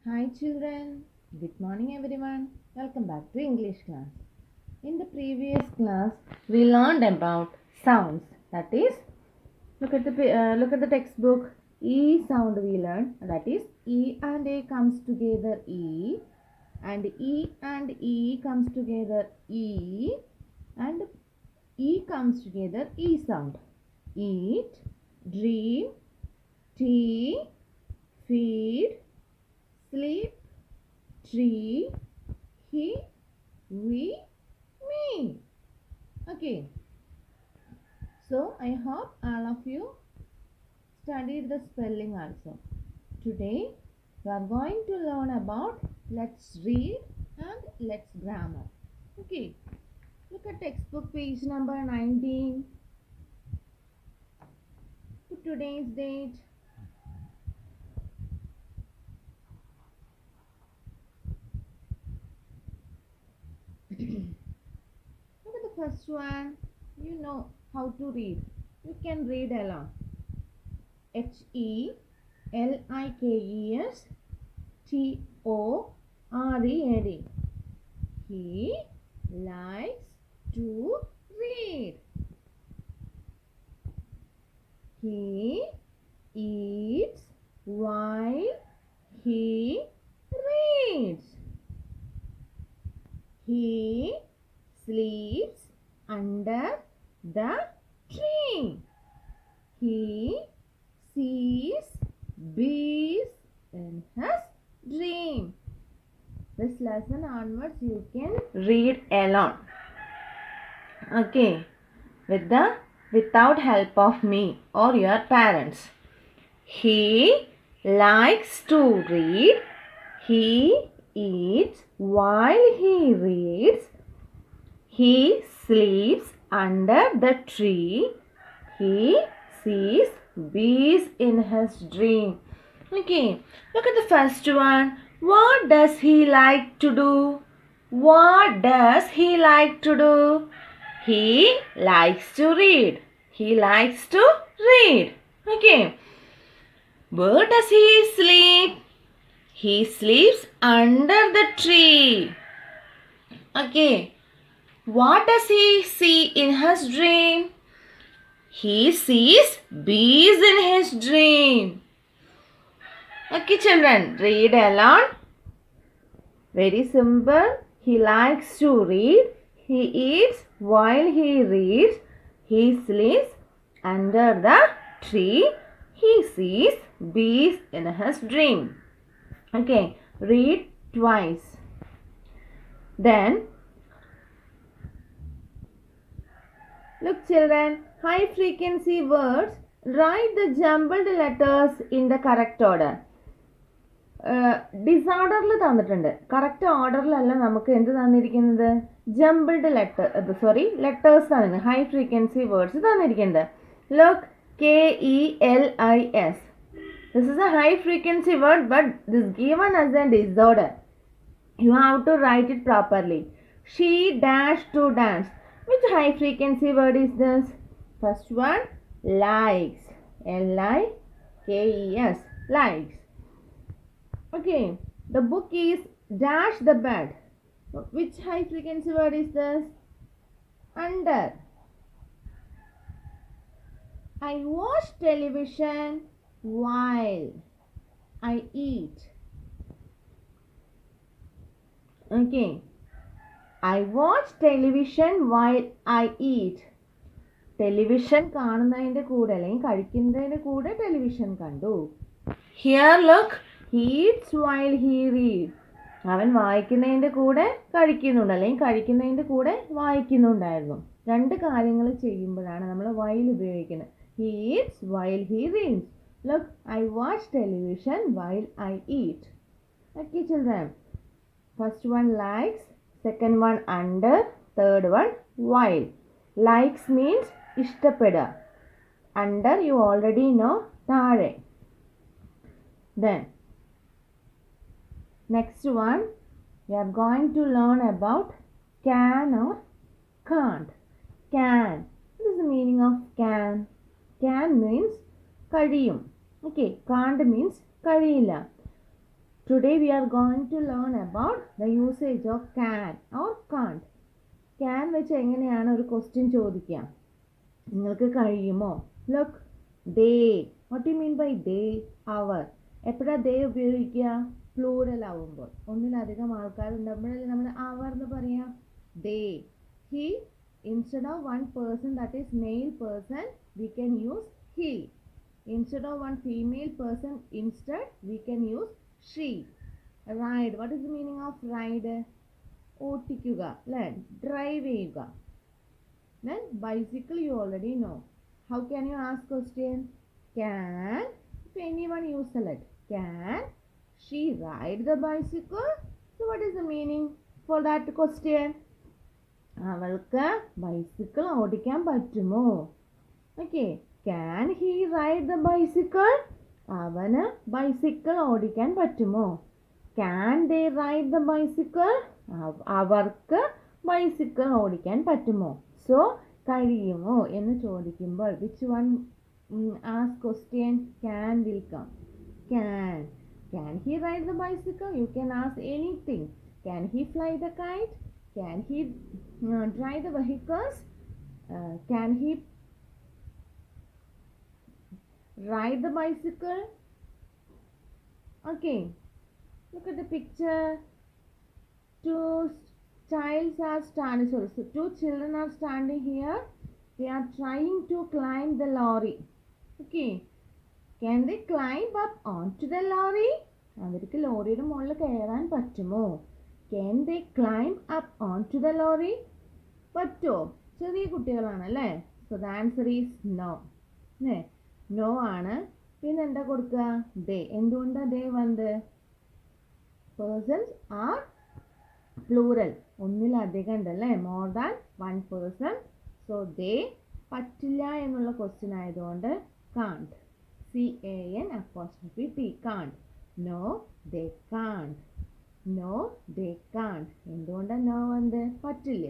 Hi children, good morning everyone. Welcome back to English class. In the previous class, we learned about sounds. That is, look at the textbook. E sound we learned. That is, E and A comes together E, and E and E comes together E, and E comes together E sound. Eat, dream, tea, feed, sleep, tree, he, we, me. Okay, so I hope all of you studied the spelling also. Today we are going to learn about let's read and let's grammar. Okay, look at textbook page number 19. Put today's date. Look at the first one. You know how to read. You can read along. HELIKES TOREAD. He likes to read. He eats while he reads. He sleeps under the tree. He sees bees in his dream. This lesson onwards you can read alone. Okay, without help of me or your parents. He likes to read. He eats while he reads. He sleeps under the tree. He sees bees in his dream. Okay, look at the first one. What does he like to do? What does he like to do? He likes to read. He likes to read. Okay. Where does he sleep? He sleeps under the tree. Okay. What does he see in his dream? He sees bees in his dream. Okay, children, read along. Very simple. He likes to read. He eats while he reads. He sleeps under the tree. He sees bees in his dream. Okay, read twice. Then, look children, high frequency words, write the jumbled letters in the correct order. ഡിസോർഡറിൽ തന്നിട്ടുണ്ട്. Correct ഓർഡറിലല്ല നമുക്ക് എന്ത് തന്നിരിക്കുന്നത്, jumbled letters തന്നിരുന്നത്, high frequency words തന്നിരിക്കുന്നത്. Look KELIS. This is a high frequency word, but this given as a disorder. You have to write it properly. She dash to dance. Which high frequency word is this? First one, likes. LIKES. Likes. Okay, the book is dash the bed. Which high frequency word is this? Under. I watch television while I eat. Okay, I watch television while I eat. Television കാണുന്നതിൻ്റെ കൂടെ അല്ലെങ്കിൽ കഴിക്കുന്നതിൻ്റെ കൂടെ television കണ്ടു. Here look, he eats while he reads. അവൻ വായിക്കുന്നതിൻ്റെ കൂടെ കഴിക്കുന്നുണ്ട്, അല്ലെങ്കിൽ കഴിക്കുന്നതിൻ്റെ കൂടെ വായിക്കുന്നുണ്ടായിരുന്നു. രണ്ട് കാര്യങ്ങൾ ചെയ്യുമ്പോഴാണ് നമ്മൾ while ഉപയോഗിക്കുന്നത്. He eats while he reads. Look, I watch television while I eat. Okay, children. First one likes, second one under, third one while. Likes means ഇഷ്ടപ്പെടുക. Under you already know, താഴെ. Then next one we are going to learn about can or can't. Can. What is the meaning of can? Can means കഴിയും. Okay, can't means കഴിയില്ല. Today we are going to learn about the usage of can or can't. Can വെച്ച് എങ്ങനെയാണ് ഒരു question ചോദിക്കുക? നിങ്ങൾക്ക് കഴിയുമോ? Look, they. What you mean by they? അവർ. എപ്പോഴാണ് ദേ ഉപയോഗിക്കുക? പ്ലൂറൽ ആവുമ്പോൾ, ഒന്നിലധികം ആൾക്കാരുണ്ടാകുമ്പോഴല്ലേ നമ്മൾ അവർ എന്ന് പറയാം. ദേ. He. Instead of one person, that is male person, we can use he. Instead of one female person, instead we can use she. Ride. What is the meaning of ride? ഓട്ടിക്കുക അല്ലേ, drive ചെയ്യുക. Then bicycle you already know. How can you ask question? Can, if anyone use select, can she ride the bicycle? So what is the meaning for that question? അവൾക്ക് bicycle ഓടിക്കാൻ പറ്റുമോ? Okay. Can he ride the bicycle? അവന് bicycle ഓടിക്കാൻ പറ്റുമോ? Can they ride the bicycle? അവർക്ക് bicycle ഓടിക്കാൻ പറ്റുമോ? So കഴിയുമോ എന്ന് ചോദിക്കുമ്പോൾ which one ask question? Can will come. Can he ride the bicycle? You can ask anything. Can he fly the kite? Can he drive the vehicles? Can he ride the bicycle? Okay. Look at the picture. Two children are standing here. They are trying to climb the lorry. Okay. Can they climb up onto the lorry? അവർക്ക് ലോറിയുടെ മുകളിൽ കയറാൻ പറ്റുമോ? Can they climb up onto the lorry? പറ്റുമോ? ചെറിയ കുട്ടികളാണല്ലേ. So the answer is no. No ആണ്. പിന്നെ എന്താ കൊടുക്കുക? they. എന്തുകൊണ്ടാണ് they വന്നത്? Persons are plural. ഒന്നിലധികം ഉണ്ടല്ലേ, more than one person. So they പറ്റില്ല എന്നുള്ള ക്വസ്റ്റ്യൻ ആയതുകൊണ്ട് can't. CAN''T. can't. No, they can't. No, they can't. എന്തുകൊണ്ടാണ് നോ വന്നത്? പറ്റില്ല.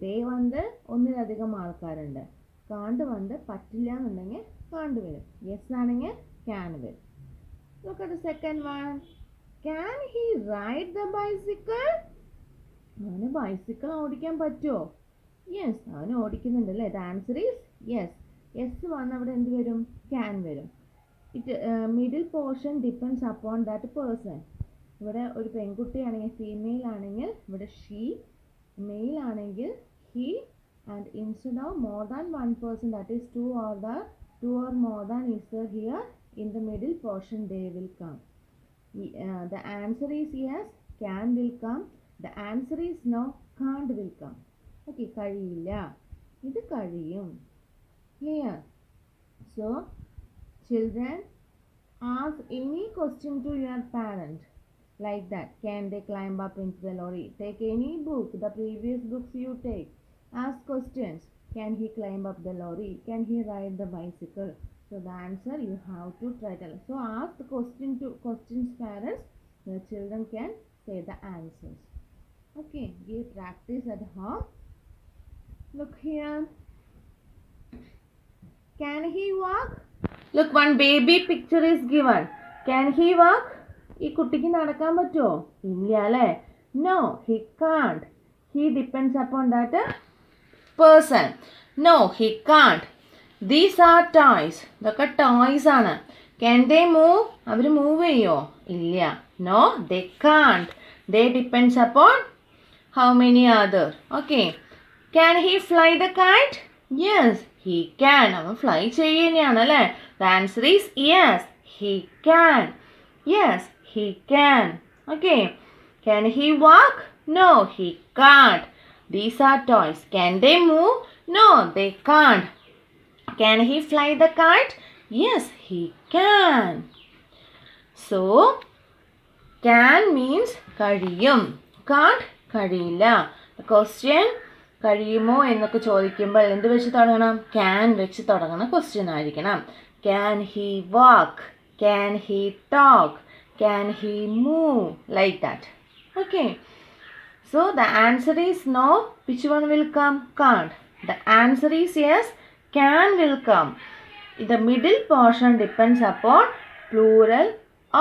ദേ വന്ന് ഒന്നിലധികം ആൾക്കാരുണ്ട്. കാണ്ട് വന്ന് പറ്റില്ല എന്നുണ്ടെങ്കിൽ കാണ്ട് വരും. യെസ് ആണെങ്കിൽ ക്യാൻ വരും. Look at the second one. Can he ride the bicycle? അവന് ബൈസിക്കിൾ ഓടിക്കാൻ പറ്റുമോ? യെസ്, അവന് ഓടിക്കുന്നുണ്ട് അല്ലേ. The answer is yes. Yes വന്ന് അവിടെ എന്ത് വരും? ക്യാൻ വരും. Middle portion depends upon that person. ഇവിടെ ഒരു പെൺകുട്ടിയാണെങ്കിൽ ഫീമെയിൽ ആണെങ്കിൽ ഇവിടെ ഷീ, മെയിൽ ആണെങ്കിൽ he, and instead of more than one person, that is two or more than is here in the middle portion they will come. The answer is yes, can will come. The answer is no, കാണ്ട് will come. Okay, കഴിയില്ല. ഇത് കഴിയും. Clear? So children, ask any question to your parent like that. Can they climb up into the lorry? Take any book, the previous books you take. Ask questions. Can he climb up the lorry? Can he ride the bicycle? So the answer you have to try to. So ask the questions parents. The children can say the answers. Okay, give practice at home. Look here. Can he walk? Look, one baby picture is given. Can he walk? ഈ കുട്ടിക്ക് നടക്കാൻ പറ്റുമോ? ഇല്ല അല്ലേ. No, he can't. He depends upon that person. No, he can't. These are toys. ഇതൊക്കെ toys ആണ്. Can they move? അവർ move ചെയ്യോ? ഇല്ല. No, they can't. They depends upon how many other. Okay. Can he fly the kite? Yes, he can. അവൻ fly ചെയ്യുകയാണ് അല്ലേ. The answer is yes, he can. Yes, he can. Okay. Can he walk? No, he can't. These are toys. Can they move? No, they can't. Can he fly the kite? Yes, he can. So, can means കഴിയും. Can't കഴിയില്ല. The question കഴിയുമോ എന്നൊക്കെ ചോദിക്കുമ്പോൾ എന്ത് വെച്ച് തുടങ്ങണം? Can വെച്ച് തുടങ്ങുന്ന ക്വസ്റ്റ്യൻ ആയിരിക്കണം. Can he walk? Can he talk? Can he move? Like that. Okay. So the answer is no. Which one will come? Can't. The answer is yes. Can will come. The middle portion depends upon plural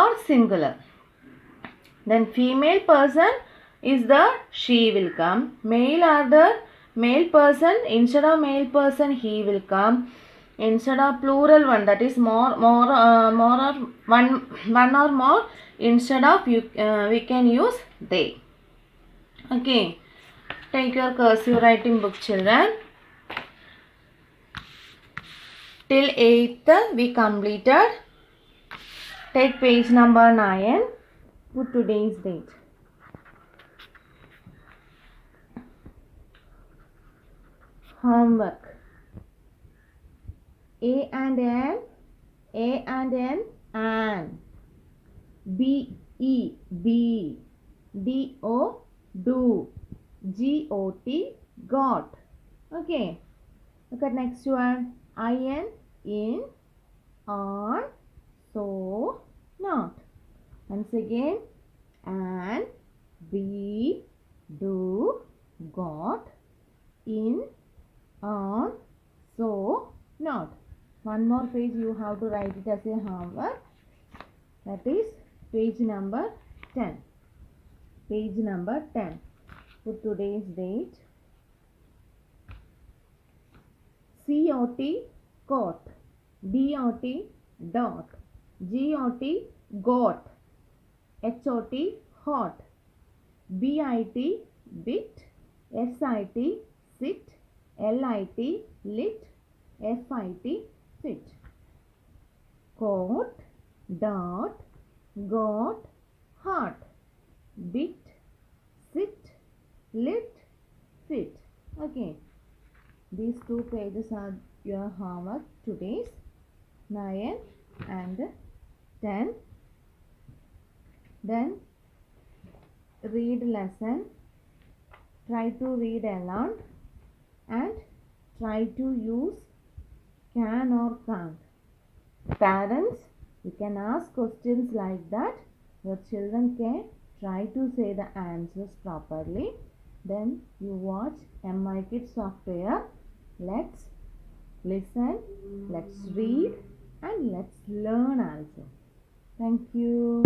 or singular. Then female person is the she will come. Male are the male person. Instead of male person, he will come. Instead of plural one, that is more or one or more. Instead of you, we can use they. Okay. Take your cursive writing book, children. Till 8th we completed. Take page number 9. Put today's date. Homework. A and N, A and N, an. B, E, B. D, O, do. G, O, T, got. Okay. Look at next one. I, N, in, on, so, not. Once again. And, be, do, got, in, on, so, not. One more page you have to write it as a homework. That is page number 10. Page number 10. Put today's date. C-O-T, caught. D-O-T, dot. G-O-T, got. H-O-T, hot. B-I-T, bit. S-I-T, sit. L-I-T, lit. F-I-T, fit. Caught, dot, got, hot. Bit, sit, lit, fit. Okay. These 2 pages are your homework today's 9 and 10. Then read lesson. Try to read aloud and try to use can or can't. Parents, you can ask questions like that. Your children can try to say the answers properly. Then you watch MI Kids software. Let's listen, let's read, and let's learn also. Thank you.